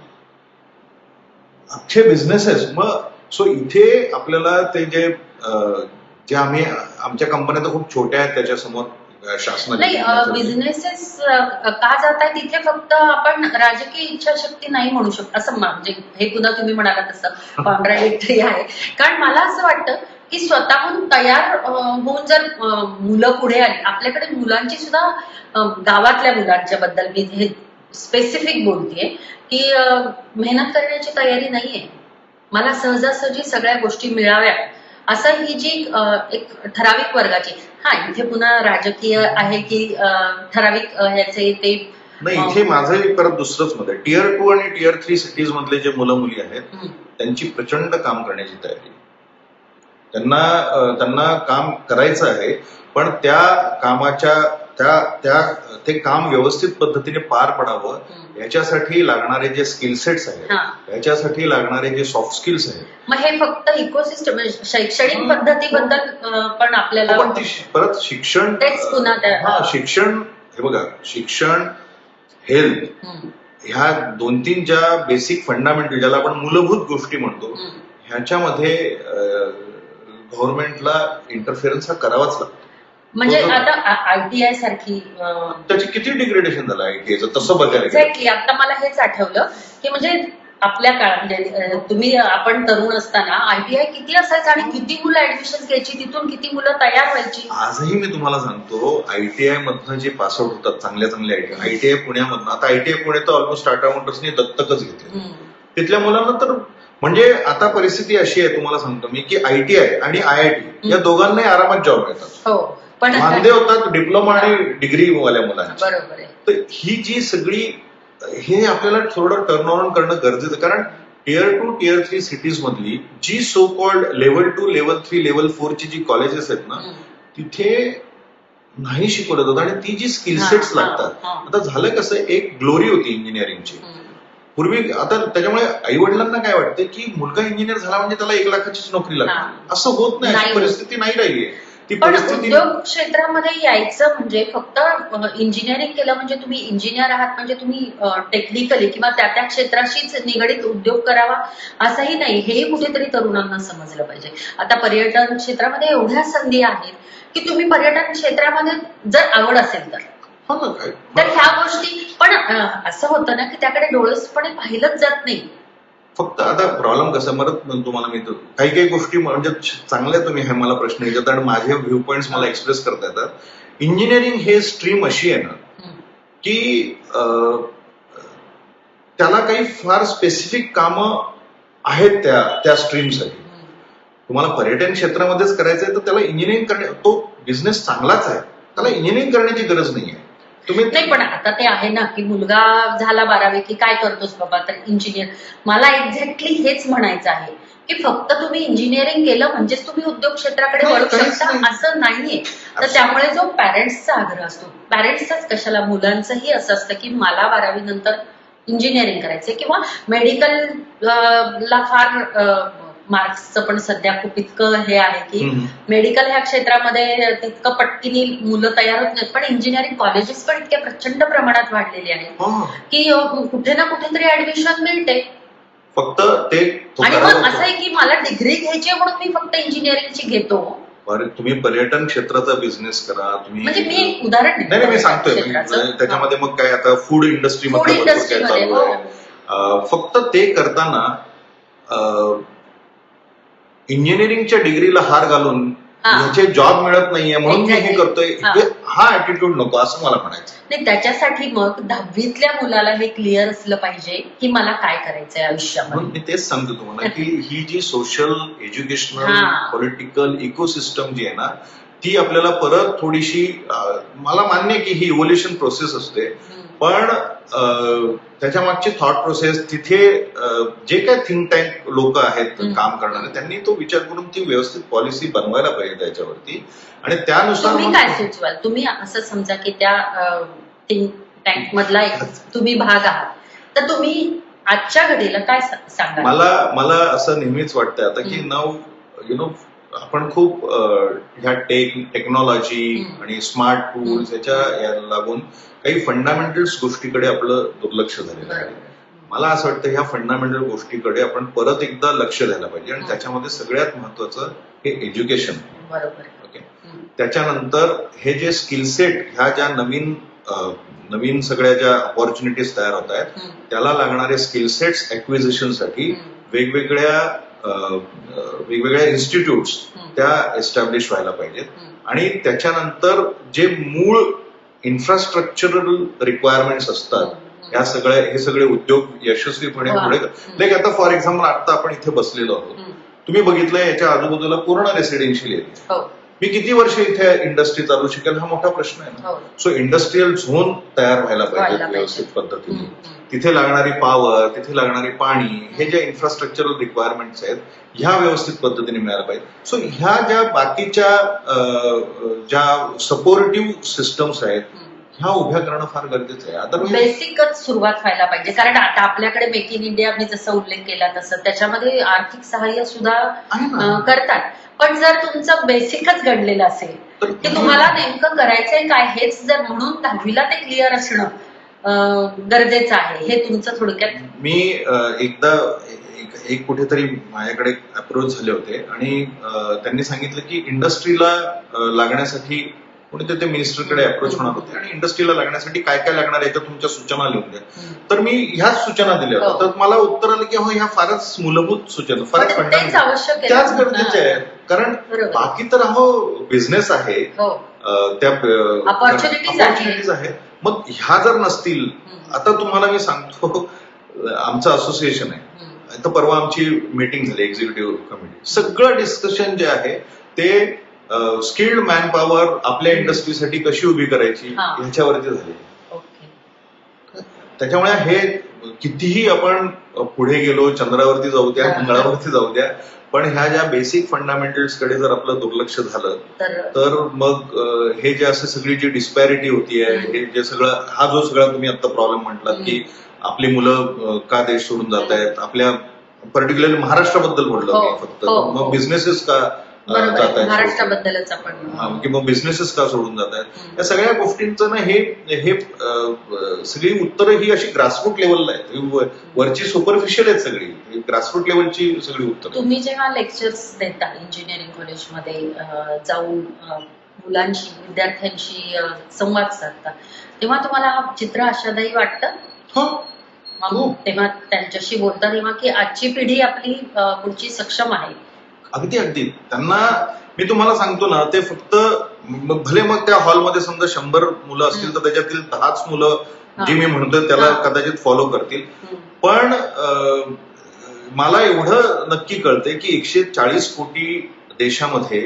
[SPEAKER 2] अख्खे बिझनेसेस. मग सो इथे आपल्याला ते जे आम्ही, आमच्या कंपन्या तर खूप छोट्या आहेत त्याच्यासमोर शासनाच्या
[SPEAKER 1] बिझनेसेस का जात आहेत तिथे फक्त आपण राजकीय इच्छाशक्ती नाही म्हणू शकतो असं. म्हणजे हे पुन्हा तुम्ही म्हणाला तसं कॉन्ट्राडिक्टरी आहे. कारण मला असं वाटतं की स्वतःहून तयार होऊन जर मुलं पुढे आली, आपल्याकडे मुलांची सुद्धा, गावातल्या मुलांच्या बद्दल मी हे स्पेसिफिक बोलतेय की मेहनत करण्याची तयारी नाहीये. मला सहजासहजी सगळ्या गोष्टी मिळाव्यात असं ही जी एक ठराविक वर्गाची, इथे पुन्हा राजकीय आहे की ठराविक ह्याचे ते
[SPEAKER 2] नाही, इथे माझं परत दुसरंच मत आहे. टियर 2 आणि टियर 3 सिटीज मधले जे मुलं मुली आहेत त्यांची प्रचंड काम करण्याची तयारी. त्यांना काम करायचं आहे, पण त्या कामाच्या ते काम व्यवस्थित पद्धतीने पार पडावं याच्यासाठी लागणारे जे स्किल सेट्स आहेत, याच्यासाठी लागणारे जे सॉफ्ट स्किल्स आहेत.
[SPEAKER 1] मग हे फक्त इकोसिस्टम शैक्षणिक पद्धतीबद्दल पण आपल्याला
[SPEAKER 2] परत शिक्षण,
[SPEAKER 1] तेच पुन्हा
[SPEAKER 2] शिक्षण, हे बघा, शिक्षण, हेल्थ, ह्या 2-3 ज्या बेसिक फंडामेंटल, ज्याला आपण मूलभूत गोष्टी म्हणतो, ह्याच्यामध्ये गव्हर्नमेंटला इंटरफेरन्स हा करावाच लागतो.
[SPEAKER 1] म्हणजे आता आयटीआय सारखी
[SPEAKER 2] त्याची किती डिग्रेडेशन झालं आयटीआयचं तसं बघायला.
[SPEAKER 1] एक्झॅक्टली, आता मला हेच आठवलं की म्हणजे आपल्या काळात म्हणजे आपण तरुण असताना आयटीआय किती असायचं आणि किती मुलं ऍडमिशन घ्यायची, तिथून किती मुलं तयार व्हायची.
[SPEAKER 2] आजही मी तुम्हाला सांगतो, आयटीआय मधनं जे पासआउट होतात चांगल्या आयटीआय पुण्यामधनं, आता आयटीआय पुणे तर ऑलमोस्ट टाटा मोटर्सने दत्तकच घेतले. तिथल्या मुलांना तर म्हणजे आता परिस्थिती अशी आहे, तुम्हाला सांगतो मी, की आयटीआय आणि आयआयटी या दोघांनाही आरामात जॉब मिळतात.
[SPEAKER 1] हो, पण
[SPEAKER 2] वांदे होतात डिप्लोमा आणि डिग्री वाल्या मुलांची.
[SPEAKER 1] बरोबर आहे.
[SPEAKER 2] तर ही जी सगळी, हे आपल्याला थोडं टर्न ऑन करणं गरजेचं, कारण टियर 2, टियर 3 सिटीज मधली जी so called level 2, level 3, level 4 ची जी कॉलेजेस आहेत ना, तिथे नाही शिकवलं जातं आणि ती जी स्किल सेट्स लागतात. आता झालं कसं, एक ग्लोरी होती इंजिनिअरिंगची पूर्वी. आता त्याच्यामुळे आई वडिलांना काय वाटतं की मुलगा इंजिनियर झाला म्हणजे त्याला 1 लाखाचीच नोकरी लागते. असं होत नाही, अशी परिस्थिती नाही राहिली. ती
[SPEAKER 1] पण
[SPEAKER 2] परिस्थिती
[SPEAKER 1] उद्योग क्षेत्रामध्ये यायचं म्हणजे फक्त इंजिनिअरिंग केलं म्हणजे तुम्ही इंजिनियर आहात म्हणजे तुम्ही टेक्निकली किंवा त्या क्षेत्राशीच निगडीत उद्योग करावा असंही नाही. हेही कुठेतरी तरुणांना समजलं पाहिजे. आता पर्यटन क्षेत्रामध्ये एवढ्या संधी आहेत की तुम्ही पर्यटन क्षेत्रामध्ये जर आवड असेल तर ह्या गोष्टी, पण असं होतं ना की त्याकडे डोळसपणे पाहिलंच जात नाही.
[SPEAKER 2] फक्त आता प्रॉब्लेम कसा, मरत तुम्हाला मी काही गोष्टी म्हणजे चांगल्या तुम्ही हे मला प्रश्न विचारता आणि माझे व्ह्यू पॉइंट्स मला एक्सप्रेस करता येतात. इंजिनिअरिंग हे स्ट्रीम अशी आहे ना की त्याला काही फार स्पेसिफिक कामं आहेत त्या स्ट्रीमसाठी. तुम्हाला पर्यटन क्षेत्रामध्येच करायचंय तर त्याला इंजिनिअरिंग करणे, तो बिझनेस चांगलाच आहे, त्याला इंजिनिअरिंग करण्याची गरज नाहीये.
[SPEAKER 1] नाही, पण आता ते आहे ना की मुलगा झाला 12वी की काय करतोस बाबा, तर इंजिनियर. मला एक्झॅक्टली हेच म्हणायचं आहे की फक्त तुम्ही इंजिनिअरिंग केलं म्हणजेच तुम्ही उद्योग क्षेत्राकडे वळू शकता असं नाहीये. तर त्यामुळे जो पॅरेंट्सचा आग्रह असतो, पॅरेंट्सचाच कशाला, मुलांचंही असं असतं की मला 12वी नंतर इंजिनिअरिंग करायचंय किंवा मेडिकल ला फार मार्क्सचं पण सध्या खूप इतकं हे आहे की मेडिकल ह्या क्षेत्रामध्ये तितकं पटकीने मुलं तयार होत नाहीत. पण इंजिनिअरिंग कॉलेजेस पण इतक्या प्रचंड प्रमाणात वाढलेले आहेत की कुठे ना कुठेतरी ऍडमिशन मिळते.
[SPEAKER 2] फक्त ते
[SPEAKER 1] आणि मग असं आहे की मला डिग्री घ्यायची म्हणून मी फक्त इंजिनिअरिंगची घेतो.
[SPEAKER 2] तुम्ही पर्यटन क्षेत्राचा बिझनेस करा. तुम्ही
[SPEAKER 1] म्हणजे मी उदाहरण
[SPEAKER 2] नाही मी सांगतोय, त्याच्यामध्ये मग काय आता फूड इंडस्ट्रीमध्ये फक्त ते करताना इंजिनिअरिंगच्या डिग्रीला हार घालून ह्याचे जॉब मिळत नाहीये म्हणून मी हे करतोय, हा ऍटिट्यूड नको असं मला म्हणायचं
[SPEAKER 1] नाही. त्याच्यासाठी मग 10वीतल्या मुलाला हे क्लिअर असलं पाहिजे की मला काय करायचंय आयुष्यामध्ये.
[SPEAKER 2] मी तेच सांगतो तुम्हाला की ही जी सोशल, एज्युकेशनल, पॉलिटिकल इकोसिस्टम जी आहे ना, ती आपल्याला परत थोडीशी, मला मान्य आहे की ही इव्होल्युशन प्रोसेस असते, पण त्याच्या मागची थॉट प्रोसेस, तिथे जे काही थिंक टँक लोक आहेत काम करणारे, त्यांनी तो विचार करून ती व्यवस्थित पॉलिसी बनवायला पाहिजे त्याच्यावरती. आणि त्यानुसार
[SPEAKER 1] तुम्ही काय सुचवाल? तुम्ही असं समजा की त्या थिंक टँक मधला एक तुम्ही भाग आहात, तर तुम्ही आजच्या घडीला काय सांगाल?
[SPEAKER 2] मला असं नेहमीच वाटतं आता की नाव आपण खूप ह्या टेक्नॉलॉजी आणि स्मार्ट टूल्स याच्या लागून काही फंडामेंटल्स गोष्टीकडे आपलं दुर्लक्ष झालेलं आहे. मला असं वाटतं ह्या फंडामेंटल गोष्टीकडे आपण परत एकदा लक्ष द्यायला पाहिजे आणि त्याच्यामध्ये सगळ्यात महत्वाचं हे एज्युकेशन. ओके, त्याच्यानंतर हे जे स्किल सेट, ह्या ज्या नवीन सगळ्या ज्या ऑपॉर्च्युनिटीज तयार होत आहेत, त्याला लागणारे स्किल सेट्स ऍक्विजिशनसाठी वेगवेगळ्या इन्स्टिट्यूट्स त्या एस्टॅब्लिश व्हायला पाहिजेत. आणि त्याच्यानंतर जे मूळ इन्फ्रास्ट्रक्चरल रिक्वायरमेंट्स असतात, हे सगळे उद्योग यशस्वीपणे पुढे, लाईक आता फॉर एक्झाम्पल आता आपण इथे बसलेलो आहोत, तुम्ही बघितलं याच्या आजूबाजूला पूर्ण रेसिडेन्शियल एरिया.
[SPEAKER 1] हो
[SPEAKER 2] मी किती वर्ष इथे इंडस्ट्री चालू शकेल हा मोठा प्रश्न आहे ना.
[SPEAKER 1] हो
[SPEAKER 2] सो इंडस्ट्रियल झोन तयार व्हायला पाहिजे
[SPEAKER 1] व्हायला
[SPEAKER 2] व्यवस्थित
[SPEAKER 1] पाहिजे.
[SPEAKER 2] पद्धतीने.
[SPEAKER 1] हम्म.
[SPEAKER 2] तिथे लागणारी पॉवर, तिथे लागणारी पाणी, हे जे इन्फ्रास्ट्रक्चरल रिक्वायरमेंट्स आहेत ह्या व्यवस्थित पद्धतीने मिळायला पाहिजे. सो ह्या ज्या बाकीच्या ज्या सपोर्टिव्ह सिस्टम्स आहेत ह्या उभ्या करणं फार गरजेचं आहे. आता
[SPEAKER 1] बेसिकच सुरुवात व्हायला पाहिजे, कारण आता आपल्याकडे मेक इन इंडिया मी जसं उल्लेख केला तसं त्याच्यामध्ये आर्थिक सहाय्य सुद्धा करतात. पण जर तुमचं बेसिकच घडलेलं असेल की तुम्हाला नेमकं करायचंय काय हेच जर म्हणून 10वीला ते क्लिअर असणं गरजेचं आहे. हे तुमचं थोडक्यात.
[SPEAKER 2] मी एकदा एक कुठेतरी माझ्याकडे अप्रोच झाले होते आणि त्यांनी सांगितलं की इंडस्ट्रीला लागण्यासाठी कोणीतरी ते मिनिस्टरकडे अप्रोच होणार होते आणि इंडस्ट्रीला लागण्यासाठी काय काय लागणार याच्या तुमच्या सूचना लिहून द्या. तर मी ह्याच सूचना दिल्या होत्या. तर मला उत्तर आलं की हो ह्या फारच मूलभूत सूचना, फारच
[SPEAKER 1] आवश्यक
[SPEAKER 2] त्याच गरजेच्या आहेत. कारण बाकी तर बिझनेस आहे, त्या ऑपॉर्च्युनिटीज आहेत. मग ह्या जर नसतील, आता तुम्हाला मी सांगतो आमचं असोसिएशन आहे, आता परवा आमची मीटिंग झाली एक्झिक्युटिव्ह कमिटी. सगळं डिस्कशन जे आहे ते स्किल्ड मॅन पॉवर आपल्या इंडस्ट्रीसाठी कशी उभी करायची ह्याच्यावरती झाले. त्याच्यामुळे हे कितीही आपण पुढे गेलो, चंद्रावरती जाऊ द्या, मंगळावरती जाऊ द्या, पण ह्या ज्या बेसिक फंडामेंटल्स कडे जर आपलं दुर्लक्ष झालं तर मग हे जे असं सगळी जी डिस्पॅरिटी होतीये, हे जे सगळं हा जो सगळा तुम्ही आता प्रॉब्लेम म्हटलात की आपली मुलं का देश सोडून जात आहेत, आपल्या पर्टिक्युलरली महाराष्ट्राबद्दल बोललो मी फक्त, मग बिझनेसेस का जात आहेत,
[SPEAKER 1] महाराष्ट्राबद्दलच आपण
[SPEAKER 2] किंवा बिझनेसेस का सोडून जात आहेत, या सगळ्या गोष्टींचं ना हे सगळी उत्तरं ही अशी ग्रासरूट लेवलला आहेत. वरची सुपरफिशियल आहेत सगळी, ग्रासरूट लेवलची सगळी उत्तरं.
[SPEAKER 1] तुम्ही जेव्हा लेक्चर्स देता इंजिनिअरिंग कॉलेजमध्ये जाऊन मुलांशी, विद्यार्थ्यांशी संवाद साधता, तेव्हा तुम्हाला चित्र आशादायी वाटतं?
[SPEAKER 2] हो.
[SPEAKER 1] तेव्हा त्यांच्याशी बोलता तेव्हा की आजची पिढी आपली पुढची सक्षम आहे.
[SPEAKER 2] अगदी अगदी. त्यांना मी तुम्हाला सांगतो ना, ते फक्त भले मग त्या हॉलमध्ये समजा 100 मुलं असतील तर त्याच्यातील 10च मुलं जी मी म्हणतोय त्याला कदाचित फॉलो करतील. पण मला एवढं नक्की कळतंय की 140 कोटी देशामध्ये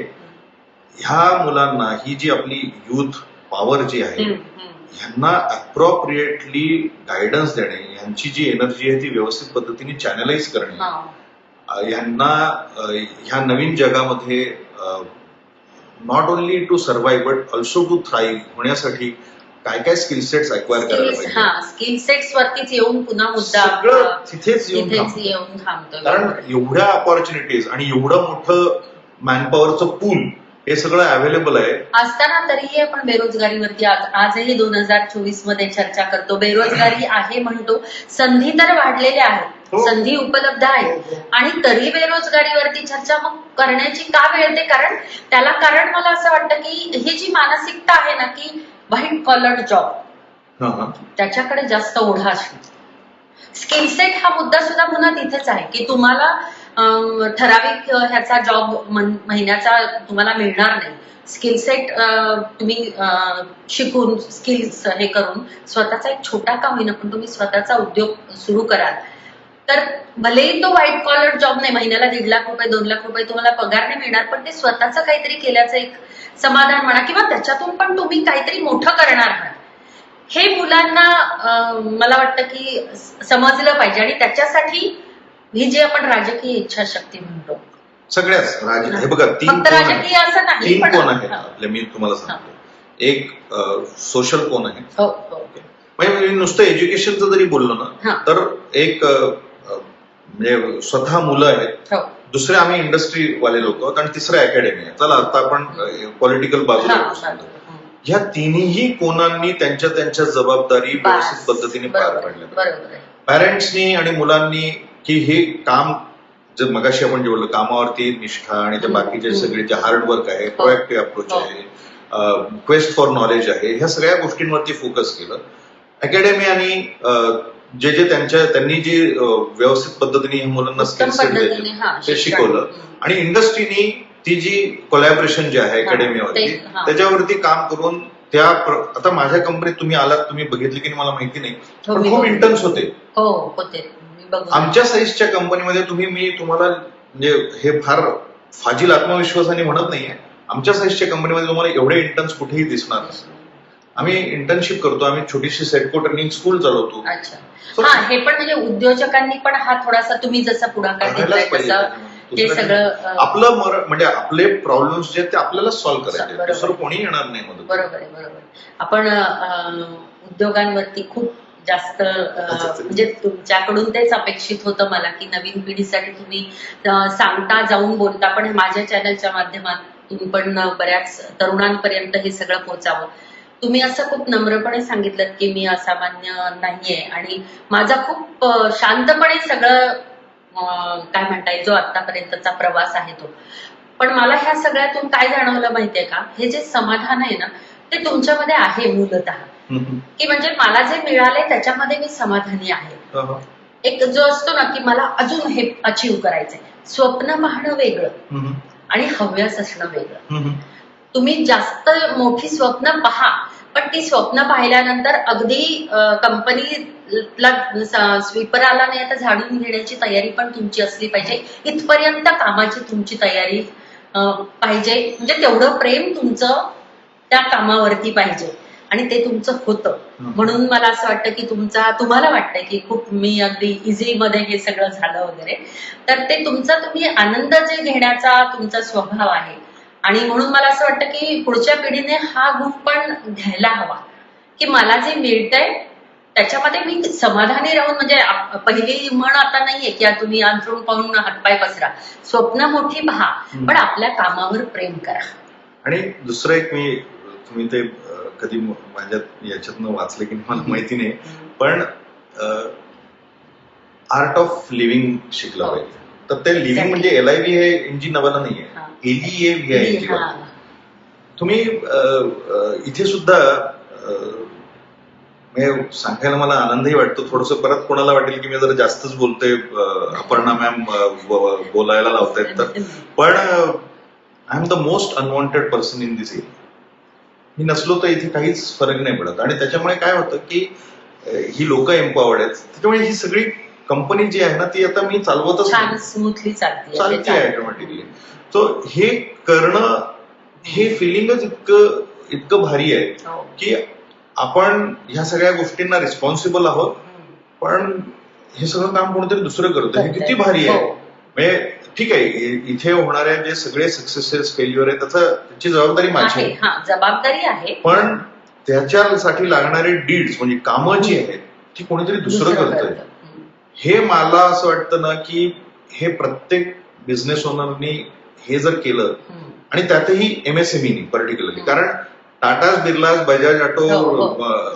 [SPEAKER 2] ह्या मुलांना, ही जी आपली युथ पॉवर जी आहे, ह्यांना अप्रोप्रिएटली गायडन्स देणे, यांची जी एनर्जी आहे ती व्यवस्थित पद्धतीने चॅनलाइज करणे, यांना ह्या नवीन जगामध्ये not only to survive but also to thrive होण्यासाठी काय काय स्किल सेट्स अक्वायर करायला पाहिजे.
[SPEAKER 1] स्किल सेट्स वरतीच येऊन पुन्हा मुद्दा
[SPEAKER 2] सगळं तिथेच येऊन
[SPEAKER 1] थांबतो.
[SPEAKER 2] कारण एवढ्या ऑपॉर्च्युनिटीज आणि एवढं मोठं मॅनपॉवरचं पूल हे सगळं अवेलेबल आहे
[SPEAKER 1] असताना तरीही आपण बेरोजगारीवरती आजही 2024 मध्ये चर्चा करतो. बेरोजगारी आहे म्हणतो, संधी तर वाढलेल्या आहेत, संधी उपलब्ध आहेत आणि तरी बेरोजगारीवरती चर्चा मग करण्याची का वेळ येते? कारण मला असं वाटतं की ही जी मानसिकता आहे ना की व्हाईट कॉलर जॉब, त्याच्याकडे जास्त ओढा असतो. स्किलसेट हा मुद्दा सुद्धा पुन्हा तिथेच आहे की तुम्हाला ठराविक ह्याचा जॉब महिन्याचा तुम्हाला मिळणार नाही. स्किलसेट तुम्ही शिकून, स्किल्स हे करून स्वतःचा एक छोटा का होईना पण तुम्ही स्वतःचा उद्योग सुरू कराल तर भलेही तो व्हाईट कॉलर जॉब नाही, महिन्याला 1.5 लाख रुपये 2 लाख रुपये तुम्हाला पगार नाही मिळणार, पण ते स्वतःचं काहीतरी केल्याचं एक समाधान म्हणा किंवा त्याच्यातून पण तुम्ही काहीतरी मोठं करणार आहात, हे मुलांना मला वाटतं की समजलं पाहिजे. आणि त्याच्यासाठी ही जी आपण राजकीय इच्छाशक्ती म्हणतो,
[SPEAKER 2] सगळ्याच हे बघा, तीन
[SPEAKER 1] राजकीय असं नाही,
[SPEAKER 2] कोण आहेत आपले, मी तुम्हाला सांगतो. एक सोशल कोण आहे, म्हणजे नुसतं एज्युकेशनचं जरी बोललो ना तर एक म्हणजे स्वतः मुलं आहेत, दुसरे आम्ही इंडस्ट्री वाले लोक आहोत आणि तिसरं अकॅडमी आहे. चला आता आपण पॉलिटिकल बाजूला, ह्या तिन्ही कोणांनी त्यांच्या जबाबदारी व्यवस्थित पद्धतीने पार पाडल्या. पॅरेंट्सनी आणि मुलांनी की हे काम, जर मगाशी आपण जे बोललो कामावरती निष्ठा आणि ते बाकीचे सगळे जे हार्डवर्क आहे, प्रोएक्टिव्ह अप्रोच आहे, क्वेस्ट फॉर नॉलेज आहे, ह्या सगळ्या गोष्टींवरती फोकस केलं. अकॅडमी आणि जे त्यांनी जी व्यवस्थित पद्धतीने ह्या मुलांना स्किल सेट दिले ते शिकवलं. आणि इंडस्ट्रीनी ती जी कोलॅबरेशन जे आहे अकॅडमीवरती त्याच्यावरती काम करून त्या आता माझ्या कंपनीत तुम्ही आलात, तुम्ही बघितले की मला माहिती नाही, पण खूप इंटर्न्स होते. आमच्या साईजच्या कंपनीमध्ये मी तुम्हाला म्हणजे हे फार फाजील आत्मविश्वासाने म्हणत नाहीये. आमच्या साईजच्या कंपनीमध्ये तुम्हाला एवढे इंटर्न्स कुठेही दिसणार नाही. आम्ही इंटर्नशिप करतो, आम्ही छोटीशी सेटको ट्रेनिंग स्कूल चालवतो.
[SPEAKER 1] अच्छा, हा, हे पण म्हणजे उद्योजकांनी पण हा थोडासा तुम्ही जसा पुढाकार घेतलाय तसं हे सगळं
[SPEAKER 2] आपलं म्हणजे आपले प्रॉब्लेम्स जे ते आपल्याला सॉल्व्ह करायचे, दुसरं कोणी येणार नाही मदत.
[SPEAKER 1] बरोबर आहे, बरोबर. आपण उद्योगांवरती खूप जास्त म्हणजे तुमच्याकडून तेच अपेक्षित होतं मला की नवीन पिढीसाठी तुम्ही सांगता, जाऊन बोलता, पण माझ्या चॅनलच्या माध्यमातून पण बऱ्याच तरुणांपर्यंत हे सगळं पोहोचावं. तुम्ही असं खूप नम्रपणे सांगितलं की मी असामान्य नाहीये आणि माझा खूप शांतपणे सगळं काय म्हणता येईल जो आतापर्यंतचा प्रवास आहे तो. पण मला ह्या सगळ्यातून काय जाणवलं माहितीये का, हे जे समाधान आहे ना ते तुमच्यामध्ये आहे मूलतः, की म्हणजे मला जे मिळालंय त्याच्यामध्ये मी समाधानी आहे. एक जो असतो ना की मला अजून हे अचीव्ह करायचंय, स्वप्न पाहणं वेगळं आणि हव्यास असणं वेगळं. तुम्ही जास्त मोठी स्वप्न पहा, पण ती स्वप्न पाहिल्यानंतर अगदी कंपनीला स्वीपराला नाही तर झाडून घेण्याची तयारी पण तुमची असली पाहिजे. इथपर्यंत कामाची तुमची तयारी पाहिजे, म्हणजे तेवढं प्रेम तुमचं त्या कामावरती पाहिजे आणि ते तुमचं होतं. म्हणून मला असं वाटतं की तुम्हाला वाटतं की खूप मी अगदी इझी मध्ये हे सगळं झालं वगैरे, तर ते तुम्ही आनंद जे घेण्याचा तुमचा स्वभाव आहे. आणि म्हणून मला असं वाटतं की पुढच्या पिढीने हा गुण पण घ्यायला हवा की मला जे मिळतंय त्याच्यामध्ये मी समाधानी राहून, म्हणजे पहिली म्हण आता नाहीये की तुम्ही अंथरूण पाहून हातपाय पसरा, स्वप्न मोठी पहा पण आपल्या कामावर प्रेम करा.
[SPEAKER 2] आणि दुसरं एक तुम्ही ते कधी माझ्या याच्यातनं वाचले की मला माहिती नाही, पण आर्ट ऑफ लिव्हिंग शिकलं पाहिजे. तर ते लिव्हिंग म्हणजे LIV हे इंजिन नवाला नाहीये, LEAV. तुम्ही इथे सुद्धा सांगायला मला आनंदही वाटतो. थोडस परत कोणाला वाटेल की मी जरा जास्तच बोलतोय, अपर्णा मॅम बोलायला लावतायत तर, पण I am the most unwanted person in this area. मी नसलो तर इथे काहीच फरक नाही पडत. आणि त्याच्यामुळे काय होतं की ही लोक एम्पॉवर्ड आहेत, त्याच्यामुळे ही सगळी कंपनी जी आहे ना ती आता मी चालवतच
[SPEAKER 1] छान स्मूथली चालते
[SPEAKER 2] ऑटोमॅटिकली. सो हे करणं, हे फिलिंगच इतकं भारी आहे की आपण ह्या सगळ्या गोष्टींना रिस्पॉन्सिबल आहोत, पण हे सगळं काम कोणतरी दुसरं करतं, हे किती भारी आहे. म्हणजे ठीक आहे, इथे होणाऱ्या जे सगळे सक्सेसेस फेल्युअर आहे त्याची जबाबदारी माझी आहे,
[SPEAKER 1] जबाबदारी आहे,
[SPEAKER 2] पण त्याच्यासाठी लागणारे डीड्स म्हणजे कामं जी आहेत ती कोणीतरी दुसरं करतंय. हे मला असं वाटतं ना की हे प्रत्येक बिझनेस ओनरनी हे जर केलं, आणि त्यातही MSME पर्टिक्युलरली, कारण टाटा बिर्ला, बजाज ऑटो,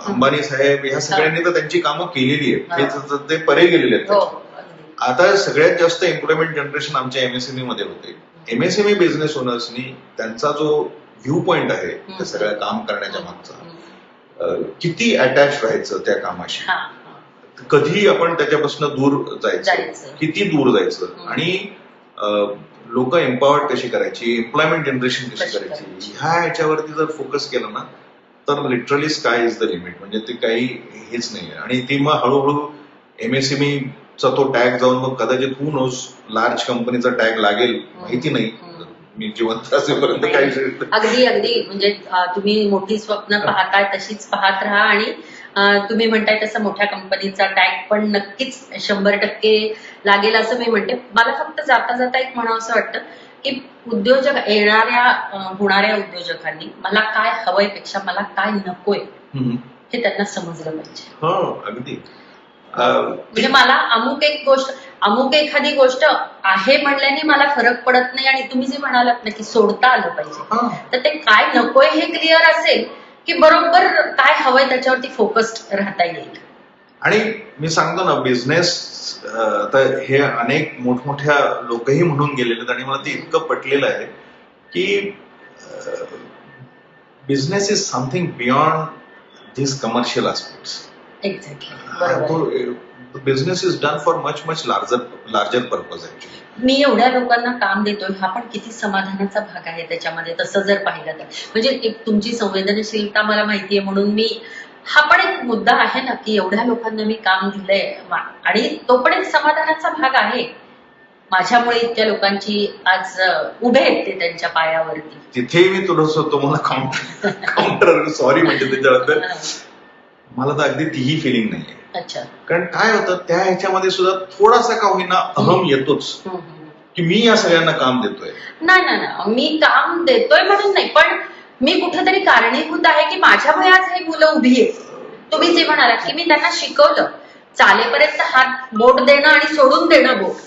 [SPEAKER 2] अंबानी साहेब ह्या सगळ्यांनी तर त्यांची कामं केलेली आहेत, ते परे गेलेले आहेत. आता सगळ्यात जास्त एम्प्लॉयमेंट जनरेशन आमच्या MSME मध्ये होते. MSME बिझनेस ओनर्सनी त्यांचा जो व्ह्यू पॉइंट आहे त्या सगळ्या काम करण्याच्या मागचा, किती अटॅच राहायचं त्या कामाशी, कधी आपण त्याच्यापासून दूर जायचं, किती दूर जायचं, आणि लोक एम्पॉवर्ड कशी करायची, एम्प्लॉयमेंट जनरेशन कशी करायची, ह्या ह्याच्यावरती जर फोकस केलं ना तर literally sky is the limit. म्हणजे ते काही हेच नाही. आणि ती मग हळूहळू MSME चा तो टॅग जाऊन मग कदाचित हू नोज लार्ज कंपनीचा टॅग लागेल, माहिती नाही, मी जिवंत असेपर्यंत काही.
[SPEAKER 1] अगदी म्हणजे तुम्ही मोठी स्वप्न पाहताय तशीच पाहत राहा, आणि तुम्ही म्हणताय तसं मोठ्या कंपनीचा टॅग पण नक्कीच 100% लागेल असं मी म्हणते. मला फक्त जाता जाता एक म्हणावं असं वाटतं की उद्योजक होणाऱ्या उद्योजकांनी मला काय हवंय पेक्षा मला काय नकोय हे त्यांना समजलं पाहिजे.
[SPEAKER 2] हो, अगदी.
[SPEAKER 1] म्हणजे मला अमुक एखादी गोष्ट आहे म्हणल्याने मला फरक पडत नाही, आणि तुम्ही जे म्हणालात ना की सोडता आलं पाहिजे, तर ते काय नकोय हे क्लिअर असेल की बरोबर काय हवंय त्याच्यावरती फोकस्ड राहता येईल.
[SPEAKER 2] आणि मी सांगतो ना, बिझनेस आता हे अनेक मोठमोठ्या लोकही म्हणून गेलेले आहेत, आणि मला ते इतकं पटलेलं आहे की business is something beyond this commercial aspects.
[SPEAKER 1] Exactly.
[SPEAKER 2] Business is done for much larger purpose. Actually
[SPEAKER 1] मी एवढ्या लोकांना काम देतोय हा पण किती समाधानाचा भाग आहे त्याच्यामध्ये, तसं जर पाहिलं तर. म्हणजे एक तुमची संवेदनशीलता मला माहितीये म्हणून हा पण एक मुद्दा आहे ना की एवढ्या लोकांना मी काम दिलंय, आणि तो पण एक समाधानाचा भाग आहे. माझ्यामुळे इतक्या लोकांची आज उभे आहेत ते त्यांच्या पायावरती.
[SPEAKER 2] तिथेही मी थोडंसं तुम्हाला काउंटर सॉरी म्हणजे त्याच्याबद्दल मला तर अगदी तीही फिलिंग नाहीये.
[SPEAKER 1] अच्छा.
[SPEAKER 2] कारण काय होतं त्या ह्याच्यामध्ये सुद्धा थोडासा का होईना अहम येतोच की मी या सगळ्यांना काम देतोय.
[SPEAKER 1] नाही मी काम देतोय म्हणून नाही, पण मी कुठेतरी कारणीभूत आहे की माझ्यामुळे आज हे मुलं उभी आहेत. तुम्ही जे म्हणालात की मी त्यांना शिकवलं, चालेपर्यंत हात बोट देणं आणि सोडून देणं बोट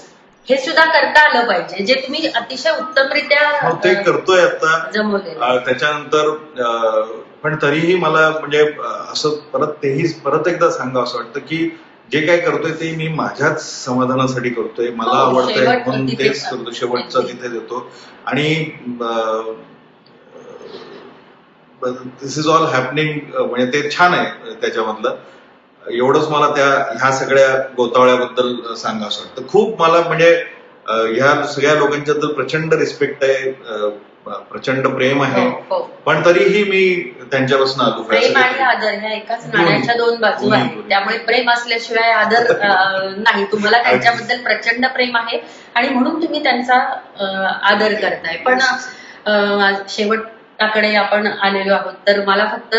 [SPEAKER 1] हे सुद्धा करता आलं पाहिजे, जे तुम्ही अतिशय उत्तमरित्या
[SPEAKER 2] ते करतोय आता
[SPEAKER 1] जमवलेलं.
[SPEAKER 2] त्याच्यानंतर पण तरीही मला म्हणजे असं परत एकदा सांगावं असं वाटतं की जे काय करतोय ते मी माझ्याच समाधानासाठी करतोय, मला आवडतंय म्हणून तेच करतो, शेवटचा तिथे देतो. आणि दिस इज ऑल हॅपनिंग म्हणजे ते छान आहे त्याच्यामधलं. एवढंच मला ह्या सगळ्या गोतावळ्याबद्दल सांगावं वाटतं. खूप मला म्हणजे ह्या सगळ्या लोकांच्याबद्दल प्रचंड रिस्पेक्ट आहे, प्रचंड प्रेम आहे. पण तरीही मी त्यांच्यापासून आलो.
[SPEAKER 1] प्रेम आणि आदर ह्या एकाच नाण्याच्या दोन बाजू आहेत, त्यामुळे प्रेम असल्याशिवाय आदर नाही. तुम्हाला त्यांच्याबद्दल प्रचंड प्रेम आहे आणि म्हणून तुम्ही त्यांचा आदर करताय. पण शेवटाकडे आपण आलेलो आहोत, तर मला फक्त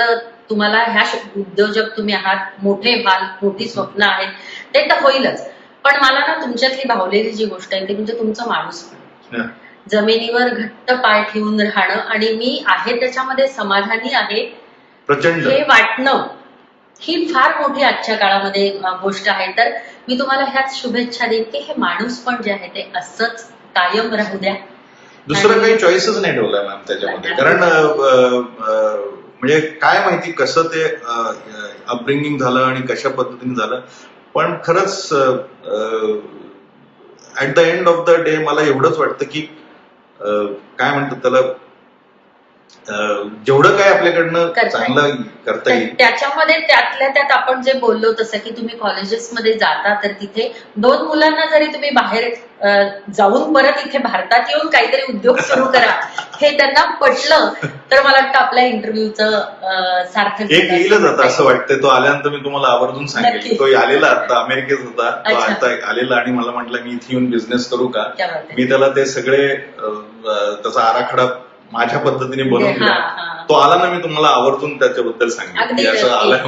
[SPEAKER 1] तुम्हाला ह्या उद्योजक तुम्ही आहात, मोठे व्हाल, मोठी स्वप्न आहेत, ते तर होईलच. पण मला ना तुमच्यातली भावलेली जी गोष्ट आहे ती म्हणजे तुमचं माणूसपण, जमिनीवर घट्ट पाय ठेवून राहणं आणि मी आहे त्याच्यामध्ये समाधानी आहे हे वाटणं, ही फार मोठी आजच्या काळामध्ये गोष्ट आहे. तर मी तुम्हाला ह्याच शुभेच्छा देईन की हे माणूसपण जे आहे ते असंच कायम राहू द्या.
[SPEAKER 2] दुसरं काही चॉईसच नाही ठेवलाय मॅम त्याच्यामध्ये. कारण म्हणजे काय माहिती कसं ते अपब्रिंगिंग झालं आणि कशा पद्धतीने झालं, पण खरंच at the end of the day मला एवढंच वाटतं की काय म्हणतात त्याला, जेवढं काय आपल्याकडनं चांगलं करता येईल
[SPEAKER 1] त्याच्यामध्ये त्यातल्या त्यात आपण जे बोललो तसं की तुम्ही कॉलेजेसमध्ये जाता, तर तिथे 2 मुलांना जरी तुम्ही बाहेर जाऊन परत इथे भारतात येऊन काहीतरी उद्योग सुरू करा हे त्यांना पटलं तर मला वाटतं आपल्या इंटरव्ह्यूचं सार्थक
[SPEAKER 2] एक येईलच आता असं वाटतंय. तो आल्यानंतर मी तुम्हाला आवर्जून सांगेन. तो आलेला आता अमेरिकेत होता, तो आता आलेला आणि मला म्हटलं मी इथे येऊन बिझनेस करू का. मी त्याला ते सगळे त्याचा आराखडा माझ्या पद्धतीने बनवला. तो आला ना, मी तुम्हाला आवर्जून त्याच्याबद्दल सांगेन असं आलाय.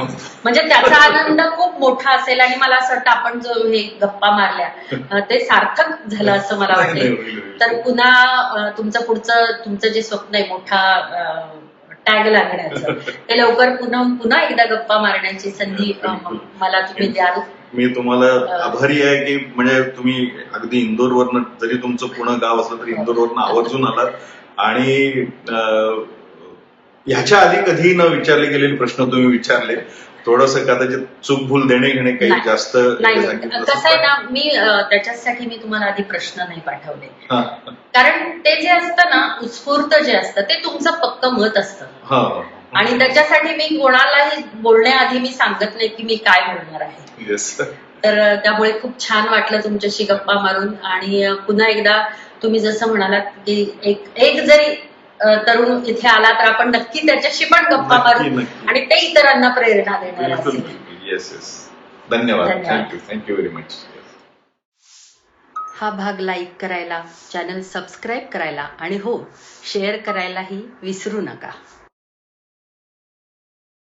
[SPEAKER 1] म्हणजे त्याचा आनंद खूप मोठा असेल आणि मला असं वाटतं आपण जो हे गप्पा मारल्या ते सार्थक झालं असं मला वाटेल. तर पुन्हा तुमचं जे स्वप्न आहे मोठा टॅग लागण्याचं ते लवकर पुन्हा एकदा गप्पा मारण्याची संधी मला तुम्ही द्याल.
[SPEAKER 2] मी तुम्हाला आभारी आहे की म्हणजे तुम्ही अगदी इंदोरवरनं, जरी तुमचं पुणे गाव असलं तरी इंदोरवरनं आवर्जून आलात. आणि ह्याच्या आधी कधी न विचारले गेलेले प्रश्न तुम्ही विचारले. थोडस कदाचित चूकभूल देणे घेणे काही जास्त
[SPEAKER 1] नाही. कसं आहे ना, मी त्याच्यासाठी मी तुम्हाला आधी प्रश्न नाही पाठवले, कारण ते जे असतं ना उत्स्फूर्त जे असतं ते तुमचं पक्क मत असतं आणि त्याच्यासाठी मी कोणालाही बोलण्याआधी मी सांगत नाही की मी काय बोलणार आहे. तर त्यामुळे खूप छान वाटलं तुमच्याशी गप्पा मारून. आणि पुन्हा एकदा तुम्ही जसं म्हणालात की एक जरी तरुण इथे आला तर आपण नक्की त्याच्याशी पण गप्पा मारू आणि ते इतरांना प्रेरणा देणार असेल.
[SPEAKER 2] धन्यवाद. Thank you very much.
[SPEAKER 1] हा भाग लाईक करायला, चॅनल सबस्क्राईब करायला आणि हो शेअर करायलाही विसरू नका.